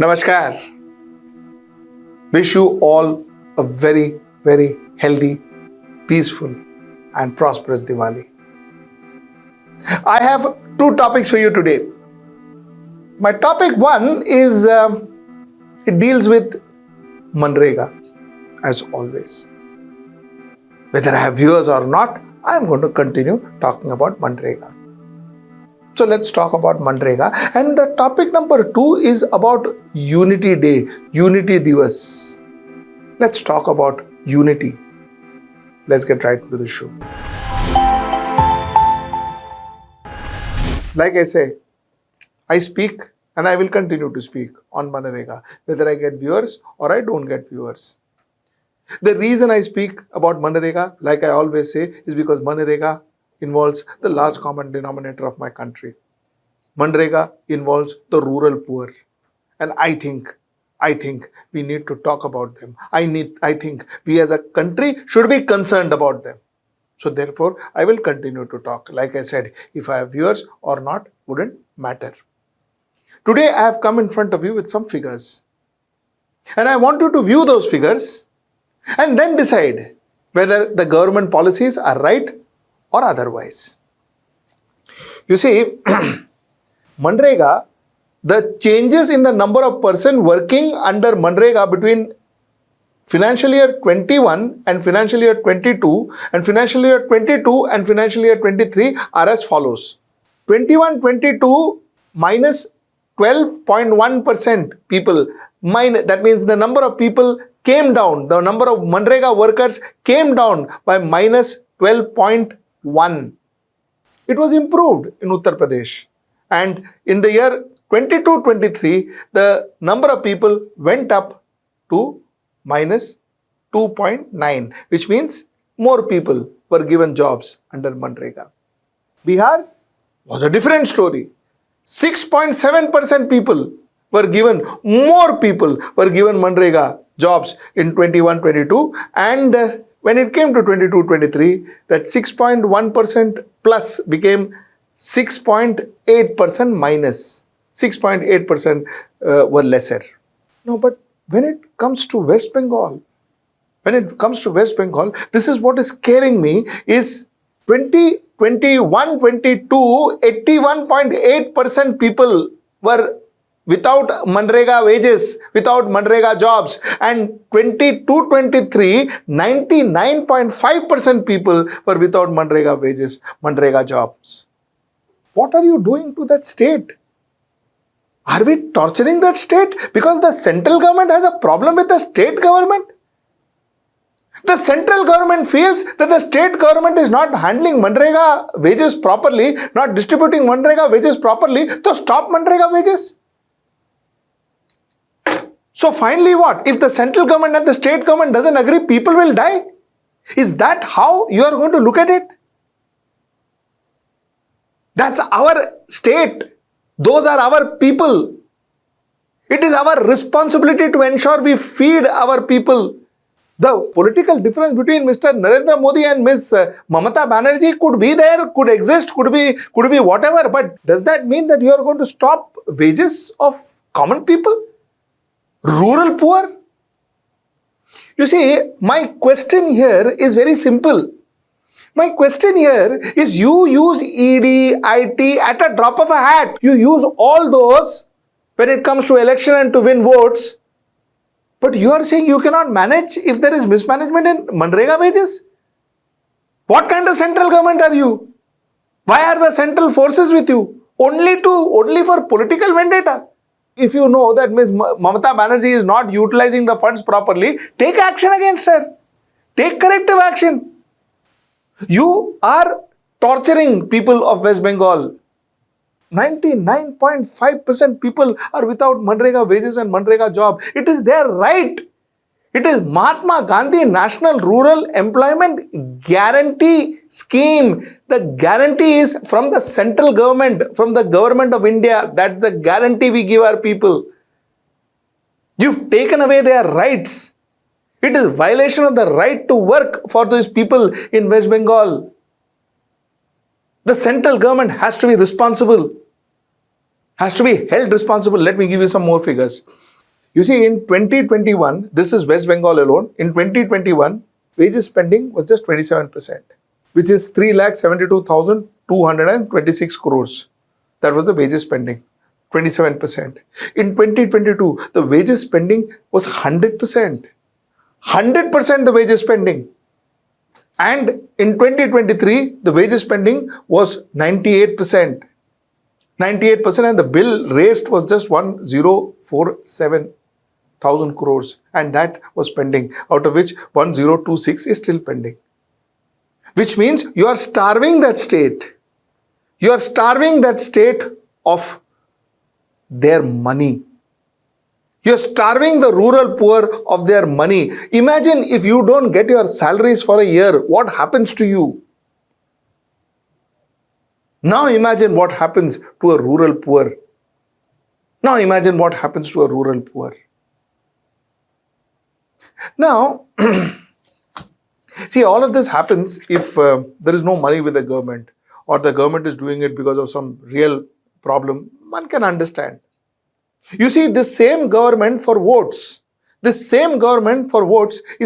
Namaskar. Wish you all a very, very healthy, peaceful and prosperous Diwali. I have two topics for you today. My topic one is, it deals with MGNREGA as always. Whether I have viewers or not, I am going to continue talking about MGNREGA. So let's talk about MGNREGA. And the topic number 2 is about Unity Day, Unity Divas. Let's talk about unity. Let's get right into the show. Like I say, I speak and I will continue to speak on MGNREGA, whether I get viewers or I don't get viewers. The reason I speak about MGNREGA, like I always say, is because MGNREGA involves the large common denominator of my country. MGNREGA involves the rural poor. And I think we need to talk about them. I think we as a country should be concerned about them. So therefore, I will continue to talk. Like I said, if I have viewers or not, wouldn't matter. Today, I have come in front of you with some figures. And I want you to view those figures and then decide whether the government policies are right or otherwise. You see, MGNREGA, the changes in the number of persons working under MGNREGA between financial year 21 and financial year 22 and financial year 22 and financial year 23 are as follows. 21-22 minus 12.1% people, that means the number of people came down, the number of MGNREGA workers came down by minus 12.1. It was improved in Uttar Pradesh, and in the year 22-23 the number of people went up to minus 2.9, which means more people were given jobs under MGNREGA. Bihar was a different story. 6.7% people were given, more people were given MGNREGA jobs in 21-22, and when it came to 22-23, that 6.1% plus became 6.8% minus. 6.8% were lesser. No, but when it comes to West Bengal, this is what is scaring me, is 2021-22, 81.8% people were without MGNREGA wages, without MGNREGA jobs, and 22-23, 99.5% people were without MGNREGA wages, MGNREGA jobs. What are you doing to that state? Are we torturing that state because the central government has a problem with the state government? The central government feels that the state government is not handling MGNREGA wages properly, not distributing MGNREGA wages properly, so stop MGNREGA wages. So finally what? If the central government and the state government doesn't agree, people will die. Is that how you are going to look at it? That's our state. Those are our people. It is our responsibility to ensure we feed our people. The political difference between Mr. Narendra Modi and Ms. Mamata Banerjee could be there, could exist, could be whatever. But does that mean that you are going to stop wages of common people? Rural poor? You see, my question here is very simple. My question here is, you use ED, IT at a drop of a hat. You use all those when it comes to election and to win votes. But you are saying you cannot manage if there is mismanagement in MGNREGA wages? What kind of central government are you? Why are the central forces with you? Only for political vendetta? If you know that Ms. Mamata Banerjee is not utilizing the funds properly, take action against her. Take corrective action. You are torturing people of West Bengal. 99.5% people are without MGNREGA wages and MGNREGA job. It is their right. It is Mahatma Gandhi National Rural Employment Guarantee Scheme. The guarantee is from the central government, from the government of India. That's the guarantee we give our people. You've taken away their rights. It is violation of the right to work for those people in West Bengal. The central government has to be responsible. has to be held responsible. Let me give you some more figures. You see, in 2021, this is West Bengal alone. In 2021, wages spending was just 27%, which is 3,72,226 crores. That was the wages spending, 27%. In 2022, the wages spending was 100%. 100% the wages spending. And in 2023, the wages spending was 98%. 98%, and the bill raised was just 1,047,000 crores, and that was pending, out of which 1,026 is still pending. Which means you are starving that state. You are starving that state of their money. You are starving the rural poor of their money. Imagine if you don't get your salaries for a year, what happens to you? Now imagine what happens to a rural poor. Now imagine what happens to a rural poor. Now, see, all of this happens if there is no money with the government, or the government is doing it because of some real problem. One can understand. You see, this same government for votes, is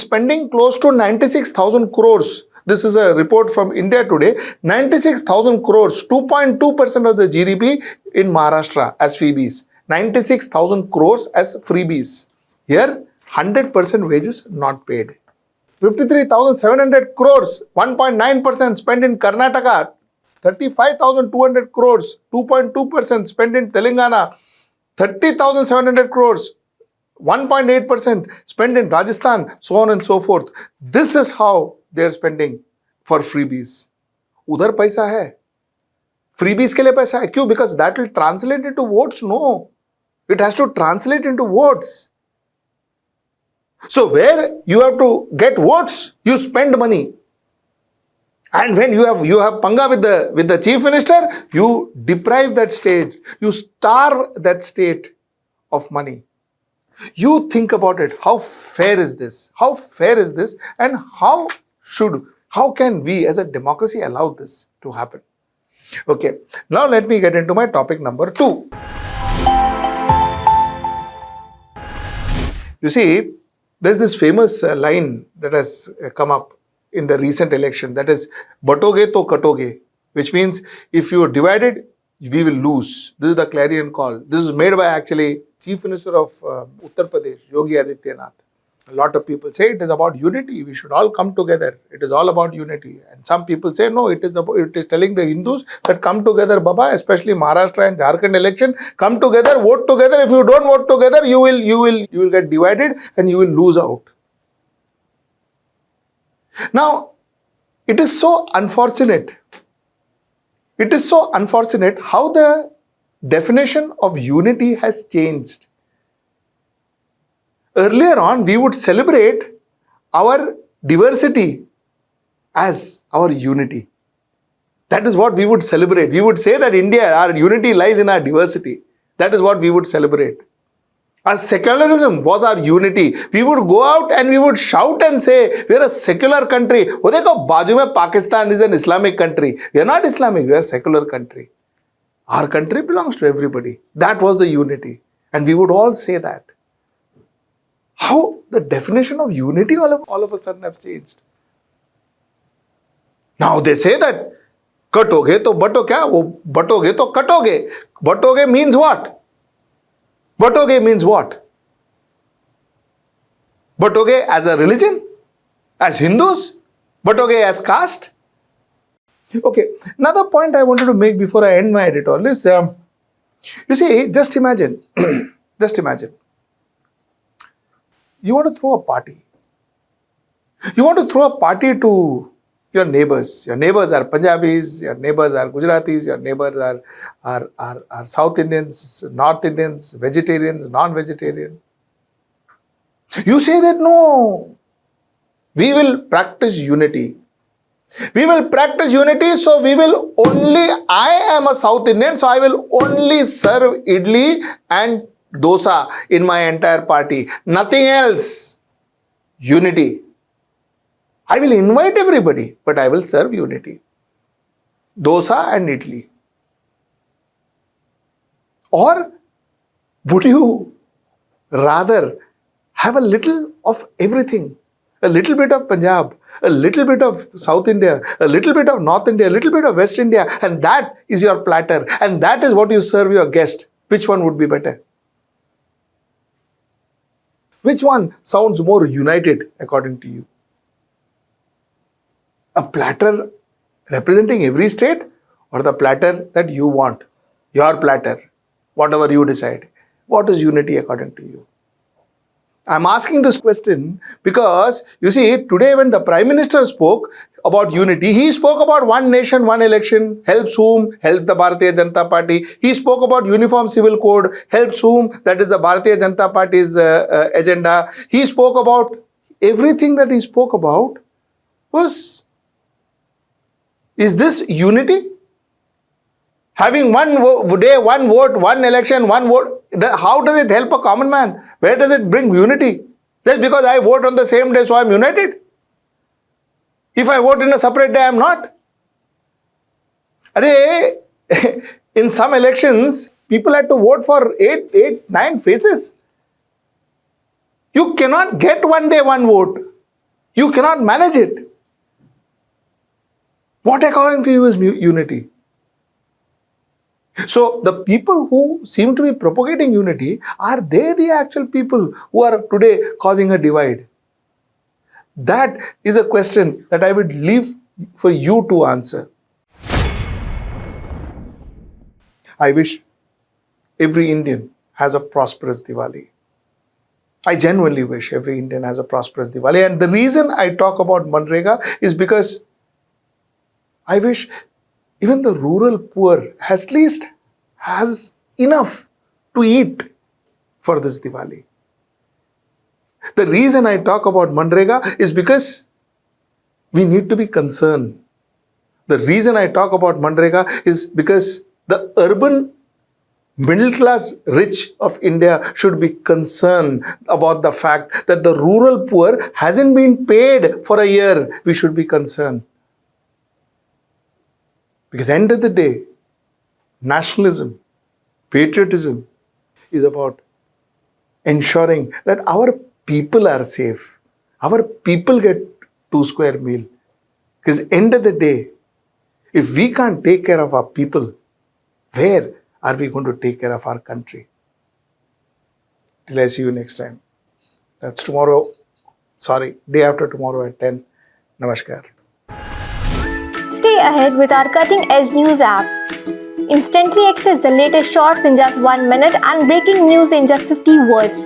spending close to 96,000 crores. This is a report from India Today. 96,000 crores, 2.2% of the GDP in Maharashtra as freebies. 96,000 crores as freebies. Here, 100% wages not paid. 53,700 crores, 1.9% spent in Karnataka. 35,200 crores, 2.2% spent in Telangana. 30,700 crores, 1.8% spent in Rajasthan, so on and so forth. This is how they are spending for freebies. Udhar paisa hai. Freebies ke liye paisa hai. Kyun? Because that will translate into votes? No. It has to translate into votes. So where you have to get votes, you spend money. And when you have panga with the chief minister, you deprive that state, you starve that state of money. You think about it. How fair is this? How fair is this? And how can we as a democracy allow this to happen? Okay, now let me get into my topic number 2. You see, there's this famous line that has come up in the recent election, that is Batenge Toh Katenge, which means if you are divided, we will lose. This is the clarion call. This is made by actually Chief Minister of Uttar Pradesh, Yogi Adityanath. A lot of people say it is about unity. We should all come together. It is all about unity. And some people say no, it is telling the Hindus that come together, Baba, especially Maharashtra and Jharkhand election. Come together, vote together. If you don't vote together, you will get divided and you will lose out. Now, it is so unfortunate. It is so unfortunate how the definition of unity has changed. Earlier on, we would celebrate our diversity as our unity. That is what we would celebrate. We would say that India, our unity lies in our diversity. That is what we would celebrate. As secularism was our unity. We would go out and we would shout and say, we are a secular country. Oh, dekho, baaju mein Pakistan is an Islamic country. We are not Islamic, we are a secular country. Our country belongs to everybody. That was the unity. And we would all say that. How the definition of unity all of a sudden have changed. Now they say that, katoge to bato kya? Batoge to katoge. Batoge means what? Batoge means what? Batoge as a religion? As Hindus? Batoge as caste? Okay, another point I wanted to make before I end my editorial is, you see, just imagine, you want to throw a party. You want to throw a party to your neighbors. Your neighbors are Punjabis, your neighbors are Gujaratis, your neighbors are South Indians, North Indians, vegetarians, non-vegetarian. You say that no, we will practice unity. We will practice unity, so I am a South Indian, so I will only serve idli and dosa in my entire party. Nothing else. Unity. I will invite everybody, but I will serve unity. Dosa and idli. Or would you rather have a little of everything? A little bit of Punjab, a little bit of South India, a little bit of North India, a little bit of West India, and that is your platter, and that is what you serve your guest. Which one would be better? Which one sounds more united according to you? A platter representing every state, or the platter that you want? Your platter, whatever you decide. What is unity according to you? I'm asking this question because, you see, today when the Prime Minister spoke about unity, he spoke about one nation, one election, helps whom? Helps the Bharatiya Janata Party. He spoke about uniform civil code, helps whom? That is the Bharatiya Janata Party's agenda. He spoke about everything that he spoke about was, is this unity? Having one day, one vote, one election, one vote, how does it help a common man? Where does it bring unity? Just because I vote on the same day, so I'm united? If I vote in a separate day, I'm not. In some elections, people had to vote for 9 faces. You cannot get one day, one vote. You cannot manage it. What according to you is unity? So the people who seem to be propagating unity, are they the actual people who are today causing a divide? That is a question that I would leave for you to answer. I wish every Indian has a prosperous Diwali. I genuinely wish every Indian has a prosperous Diwali. And the reason I talk about MGNREGA is because I wish even the rural poor at least has enough to eat for this Diwali. The reason I talk about MGNREGA is because we need to be concerned. The reason I talk about MGNREGA is because the urban middle class rich of India should be concerned about the fact that the rural poor hasn't been paid for a year. We should be concerned. Because end of the day, nationalism, patriotism is about ensuring that our people are safe. Our people get 2 square meal. Because end of the day, if we can't take care of our people, where are we going to take care of our country? Till I see you next time. That's tomorrow. Day after tomorrow at 10. Namaskar. Stay ahead with our cutting-edge news app. Instantly access the latest shorts in just 1 minute and breaking news in just 50 words.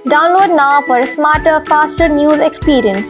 Download now for a smarter, faster news experience.